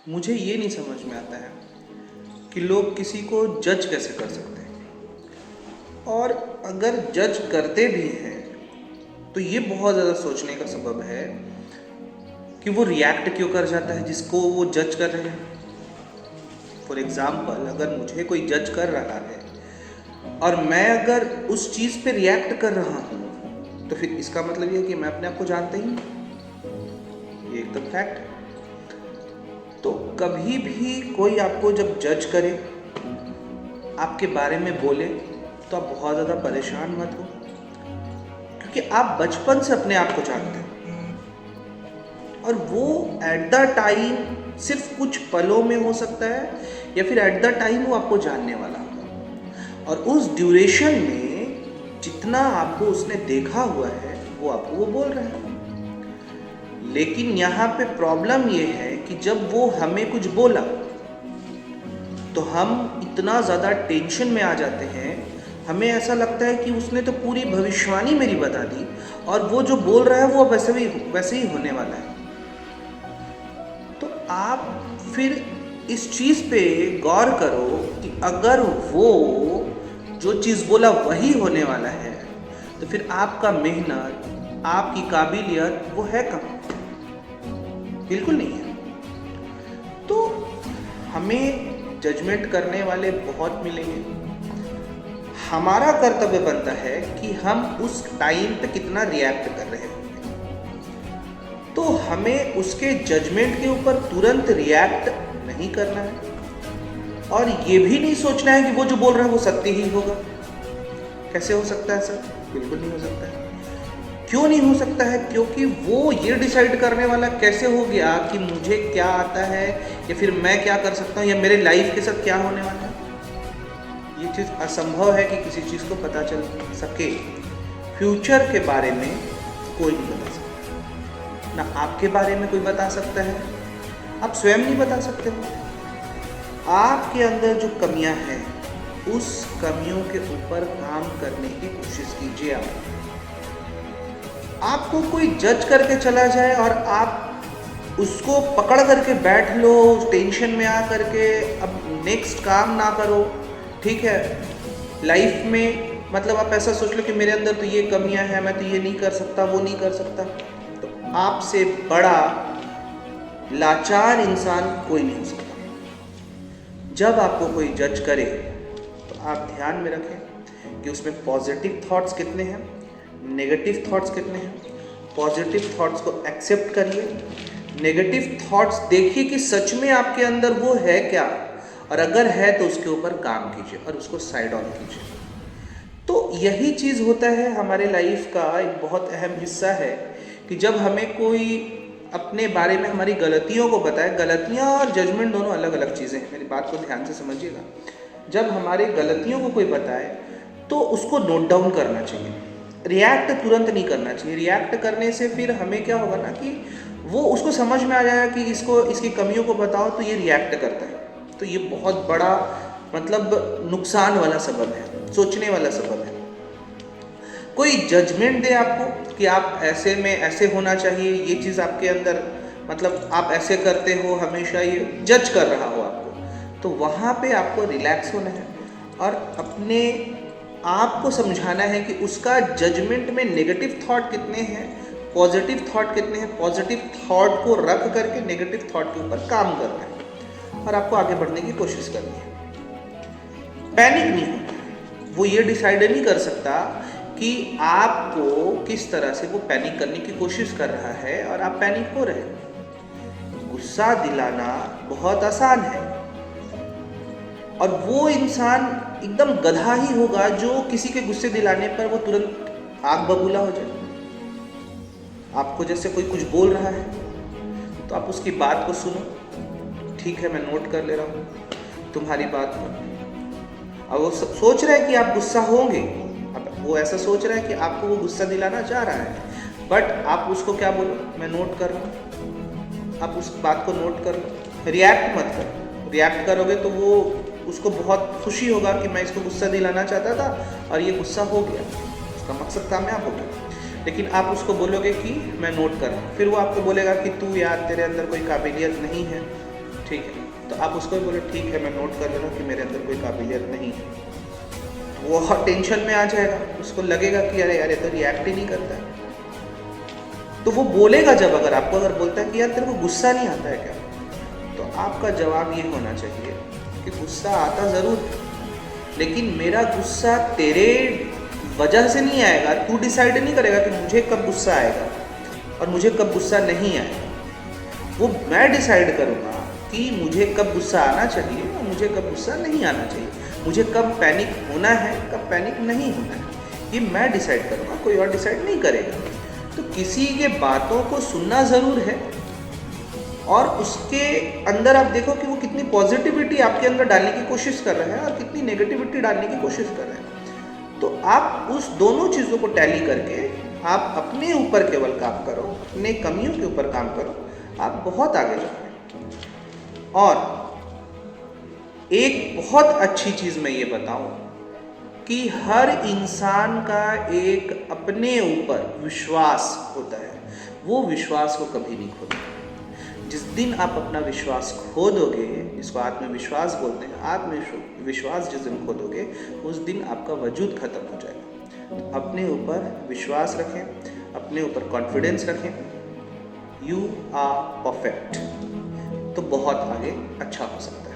मुझे ये नहीं समझ में आता है कि लोग किसी को जज कैसे कर सकते हैं, और अगर जज करते भी हैं तो ये बहुत ज़्यादा सोचने का सबब है कि वो रिएक्ट क्यों कर जाता है जिसको वो जज कर रहे हैं। फॉर एग्ज़ाम्पल, अगर मुझे कोई जज कर रहा है और मैं अगर उस चीज़ पे रिएक्ट कर रहा हूँ तो फिर इसका मतलब ये है कि मैं अपने आप को जानता ही नहीं। ये एकदम फैक्ट है। तो कभी भी कोई आपको जब जज करे, आपके बारे में बोले, तो आप बहुत ज़्यादा परेशान मत हो, क्योंकि आप बचपन से अपने आप को जानते हैं और वो एट द टाइम सिर्फ कुछ पलों में हो सकता है या फिर एट द टाइम वो आपको जानने वाला होगा, और उस ड्यूरेशन में जितना आपको उसने देखा हुआ है वो आपको वो बोल रहा है। लेकिन यहाँ पे प्रॉब्लम ये है कि जब वो हमें कुछ बोला तो हम इतना ज़्यादा टेंशन में आ जाते हैं, हमें ऐसा लगता है कि उसने तो पूरी भविष्यवाणी मेरी बता दी और वो जो बोल रहा है वो वैसे ही होने वाला है। तो आप फिर इस चीज़ पे गौर करो कि अगर वो जो चीज़ बोला वही होने वाला है तो फिर आपका मेहनत, आपकी काबिलियत वो है कहाँ? बिल्कुल नहीं है। तो हमें जजमेंट करने वाले बहुत मिलेंगे। हमारा कर्तव्य बनता है कि हम उस टाइम पे कितना रिएक्ट कर रहे होंगे। तो हमें उसके जजमेंट के ऊपर तुरंत रिएक्ट नहीं करना है और ये भी नहीं सोचना है कि वो जो बोल रहा है वो सत्य ही होगा। कैसे हो सकता है सर? बिल्कुल नहीं हो सकता है। क्यों नहीं हो सकता है? क्योंकि वो ये डिसाइड करने वाला कैसे हो गया कि मुझे क्या आता है या फिर मैं क्या कर सकता हूँ या मेरे लाइफ के साथ क्या होने वाला है। ये चीज़ असंभव है कि किसी चीज़ को पता चल सके। फ्यूचर के बारे में कोई नहीं बता सकता, ना आपके बारे में कोई बता सकता है, आप स्वयं नहीं बता सकते हो। आपके अंदर जो कमियां हैं उस कमियों के ऊपर काम करने की कोशिश कीजिए। आपको कोई जज करके चला जाए और आप उसको पकड़ करके बैठ लो टेंशन में आ करके, अब नेक्स्ट काम ना करो, ठीक है। लाइफ में मतलब आप ऐसा सोच लो कि मेरे अंदर तो ये कमियां हैं, मैं तो ये नहीं कर सकता, वो नहीं कर सकता, तो आपसे बड़ा लाचार इंसान कोई नहीं हो सकता। जब आपको कोई जज करे तो आप ध्यान में रखें कि उसमें पॉजिटिव थॉट्स कितने हैं, नेगेटिव थॉट्स कितने हैं। पॉजिटिव थॉट्स को एक्सेप्ट करिए, नेगेटिव थॉट्स देखिए कि सच में आपके अंदर वो है क्या, और अगर है तो उसके ऊपर काम कीजिए और उसको साइड ऑन कीजिए। तो यही चीज़ होता है हमारे लाइफ का एक बहुत अहम हिस्सा है कि जब हमें कोई अपने बारे में हमारी गलतियों को बताए, गलतियाँ और जजमेंट दोनों अलग अलग चीज़ें हैं, मेरी बात को ध्यान से समझिएगा। जब हमारे गलतियों को कोई बताए तो उसको नोट डाउन करना चाहिए, रिएक्ट तुरंत नहीं करना चाहिए। रिएक्ट करने से फिर हमें क्या होगा ना कि वो उसको समझ में आ जाएगा कि इसको इसकी कमियों को बताओ तो ये रिएक्ट करता है, तो ये बहुत बड़ा मतलब नुकसान वाला सबब है, सोचने वाला सबब है। कोई जजमेंट दे आपको कि आप ऐसे में ऐसे होना चाहिए, ये चीज़ आपके अंदर मतलब आप ऐसे करते हो, हमेशा ये जज कर रहा हो आपको, तो वहाँ पे आपको रिलैक्स होना है और अपने आप को समझाना है कि उसका जजमेंट में नेगेटिव थॉट कितने हैं, पॉजिटिव थॉट कितने हैं। पॉजिटिव थॉट को रख करके नेगेटिव थॉट के ऊपर काम करना है और आपको आगे बढ़ने की कोशिश करनी है। पैनिक नहीं होना है। वो ये डिसाइड नहीं कर सकता कि आपको किस तरह से वो पैनिक करने की कोशिश कर रहा है और आप पैनिक हो रहे हो। गुस्सा दिलाना बहुत आसान है और वो इंसान एकदम गधा ही होगा जो किसी के गुस्से दिलाने पर वो तुरंत आग बबूला हो जाए। आपको जैसे कोई कुछ बोल रहा है तो आप उसकी बात को सुनो, ठीक है मैं नोट कर ले रहा हूँ तुम्हारी बात को। अब वो सोच रहा है कि आप गुस्सा होंगे, अब वो ऐसा सोच रहा है कि आपको वो गुस्सा दिलाना चाह रहा है, बट आप उसको क्या बोलो, मैं नोट कर रहा हूँ। आप उस बात को नोट कर लो, रिएक्ट मत करो। रिएक्ट करोगे तो वो उसको बहुत खुशी होगा कि मैं इसको गुस्सा दिलाना चाहता था और ये गुस्सा हो गया, उसका मकसद कामयाब हो गया। लेकिन आप उसको बोलोगे कि मैं नोट कर रहा हूँ, फिर वो आपको बोलेगा कि तू यार तेरे अंदर कोई काबिलियत नहीं है, ठीक है, तो आप उसको भी बोले ठीक है मैं नोट कर ले रहा हूँ कि मेरे अंदर कोई काबिलियत नहीं है, वो और टेंशन में आ जाएगा, उसको लगेगा कि अरे यार ये तो रिएक्ट ही नहीं करता है। तो वो बोलेगा जब, अगर आपको अगर बोलता है कि यार तेरे को गुस्सा नहीं आता है क्या, तो आपका जवाब ये होना चाहिए कि गुस्सा आता ज़रूर है, लेकिन मेरा गुस्सा तेरे वजह से नहीं आएगा, तू डिसाइड नहीं करेगा कि मुझे कब गुस्सा आएगा और मुझे कब गुस्सा नहीं आएगा। वो मैं डिसाइड करूँगा कि मुझे कब गुस्सा आना चाहिए और मुझे कब गुस्सा नहीं आना चाहिए, मुझे कब पैनिक होना है कब पैनिक नहीं होना है, ये मैं डिसाइड करूँगा, कोई और डिसाइड नहीं करेगा। तो किसी के बातों को सुनना ज़रूर है, और उसके अंदर आप देखो कि वो कितनी पॉजिटिविटी आपके अंदर डालने की कोशिश कर रहे हैं और कितनी नेगेटिविटी डालने की कोशिश कर रहे हैं। तो आप उस दोनों चीज़ों को टैली करके आप अपने ऊपर केवल काम करो, अपने कमियों के ऊपर काम करो, आप बहुत आगे जाओगे। और एक बहुत अच्छी चीज़ मैं ये बताऊं कि हर इंसान का एक अपने ऊपर विश्वास होता है, वो विश्वास को कभी नहीं खोना। जिस दिन आप अपना विश्वास खो दोगे, जिसको आत्मविश्वास बोलते हैं, आत्मविश्वास जिस दिन खो दोगे उस दिन आपका वजूद खत्म हो जाएगा। तो अपने ऊपर विश्वास रखें, अपने ऊपर कॉन्फिडेंस रखें, यू आर परफेक्ट, तो बहुत आगे अच्छा हो सकता है।